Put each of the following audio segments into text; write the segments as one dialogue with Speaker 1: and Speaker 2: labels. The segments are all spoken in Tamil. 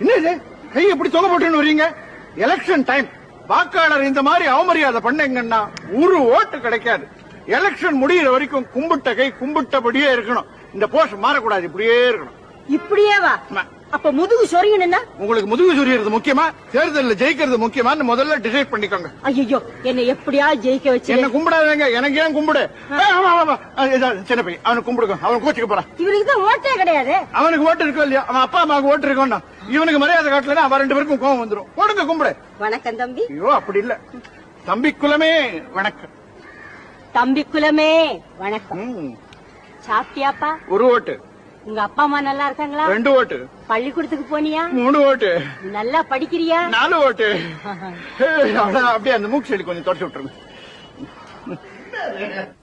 Speaker 1: என்ன கை எப்படி தொலை போட்டுன்னு வரீங்க? Election time. வாக்காளர் இந்த மாதிரி அவமரியாதை பண்ணீங்கன்னா ஒரு ஓட்டு கிடைக்காது. எலெக்ஷன் முடிகிற வரைக்கும் கும்பிட்ட கை கும்பிட்டபடியே இருக்கணும். இந்த போஸ்ட் மாறக்கூடாது, இப்படியே இருக்கணும்.
Speaker 2: இப்படியே வா. அப்ப முதுகு சொரியணும்னா
Speaker 1: உங்களுக்கு முதுகு சொரியறது முக்கியமா, தேர்தலில் ஜெயிக்கிறது முக்கியமான்னு முதல்ல டிசைட் பண்ணிக்கோங்க.
Speaker 2: ஐயோ, என்ன எப்படியா ஜெயிக்க வச்சு
Speaker 1: என்ன கும்பிடாதீங்க. எனக்கு ஏன் கும்பிடு? சின்ன பையன், அவனுக்கு கும்பிடுங்க. அவன் கோச்சுக்க போறான்.
Speaker 2: இவனுக்கு தான் ஓட்டே கிடையாது.
Speaker 1: அவனுக்கு ஓட்டு இருக்கோ இல்லையா? அவன் அப்பா அம்மாவுக்கு ஓட்டு இருக்கோம்னா இவனுக்கு மரியாதை காட்டலன்னா அவன் 2 பேருக்கும் கோவம் வந்துடும். ஓடுங்க, கும்பிடு.
Speaker 2: வணக்கம் தம்பி.
Speaker 1: ஐயோ, அப்படி இல்ல. தம்பி குலமே வணக்கம்.
Speaker 2: தம்பி குலமே வணக்கம். சாப்பிட்டியாப்பா?
Speaker 1: 1 ஓட்டு.
Speaker 2: உங்க அப்பா அம்மா நல்லா இருக்காங்களா?
Speaker 1: 2 ஓட்டு.
Speaker 2: பள்ளிக்கூடத்துக்கு போனியா?
Speaker 1: 3 ஓட்டு.
Speaker 2: நல்லா படிக்கிறியா?
Speaker 1: 4 ஓட்டு. அப்படியே அந்த மூக்கு செடி கொஞ்சம் தொடச்சு விட்டுருங்க.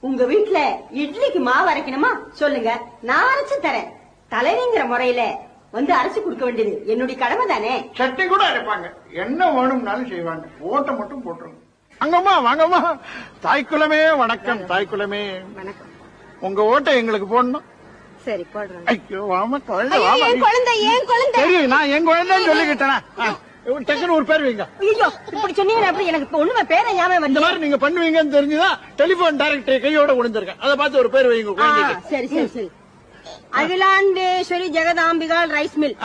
Speaker 2: உங்க வீட்டுல இட்லிக்கு மாவு அரைக்கணுமா? சொல்லுங்க, நான் அரைச்சு தரேன். தலைவிங்கிற முறையில வந்து அரைச்சு கொடுக்க வேண்டியது என்னுடைய கடமை தானே.
Speaker 1: சட்னி கூட அரைப்பாங்க. என்ன வேணும்னாலும் செய்வாங்க. ஓட்டை மட்டும் போட்டுருங்க. வாங்கம்மா, வாங்கம்மா. தாய்க்குலமே வணக்கம். தாய்க்குலமே
Speaker 2: வணக்கம்.
Speaker 1: உங்க ஓட்டை எங்களுக்கு போடணும்.
Speaker 2: சரி, போடுறேன்.
Speaker 1: ஐயோ, வாமா குழந்தை.
Speaker 2: ஏன் குழந்தை? ஏன் குழந்தை?
Speaker 1: சரி, நான் என் குழந்தைன்னு சொல்லிக்கிட்டேனா? டக்குன்னு ஒரு பேர் வைங்க.
Speaker 2: ஐயோ, இப்படி சொன்னீங்க. அப்படி எனக்கு இப்ப ஒண்ணுமே பேரை ஞாபகம்
Speaker 1: இந்த மாதிரி நீங்க பண்ணுவீங்கன்னு தெரிஞ்சுதான் டெலிபோன் டைரக்டரி கையோட விழுந்திருக்கேன். அதை பார்த்து ஒரு பேர் வைங்க குழந்தைக்கு.
Speaker 2: சரி சரி சரி. Akilandeswari Jegathambigal rice mill.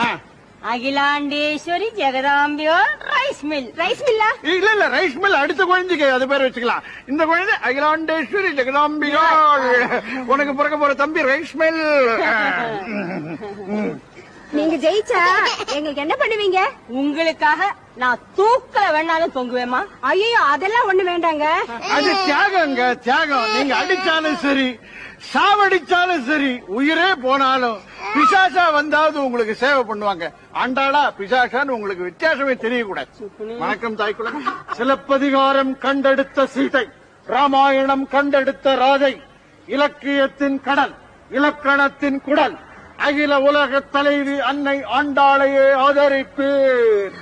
Speaker 2: Akilandeswari Jegathambigal rice mill. Rice மில்லா?
Speaker 1: இல்ல இல்ல, ரைஸ் மில் அடுத்த குழந்தைக்கு அது பேர் வச்சுக்கலாம். இந்த குழந்தை அகிலாண்டேஸ்வரி ஜெகதாம்பிகாள். உனக்கு பிறக்க போற தம்பி ரைஸ் மில்.
Speaker 2: நீங்க ஜெயிச்சா எங்களுக்கு என்ன பண்ணுவீங்க? உங்களுக்காக நான் தூக்கல வேணாலும் தொங்குவேமா? ஐயோ, அதெல்லாம் ஒண்ணு வேண்டாங்க.
Speaker 1: அது தியாகங்க, தியாகம். நீங்க அடிச்சாலும் சரி, சாவடிச்சாலும் சரி, உயிரே போனாலும் பிசாசா வந்தாவது உங்களுக்கு சேவை பண்ணுவாங்க. ஆண்டாளா பிசாசான்னு உங்களுக்கு வித்தியாசமே தெரியக்கூடாது. வணக்கம் தாய்க்குளம். சிலப்பதிகாரம் கண்டெடுத்த சீதை, ராமாயணம் கண்டெடுத்த ராதை, இலக்கியத்தின் கடல், இலக்கணத்தின் குடல், அகில உலக தலைவி அன்னை ஆண்டாளையே ஆதரிப்பேன்.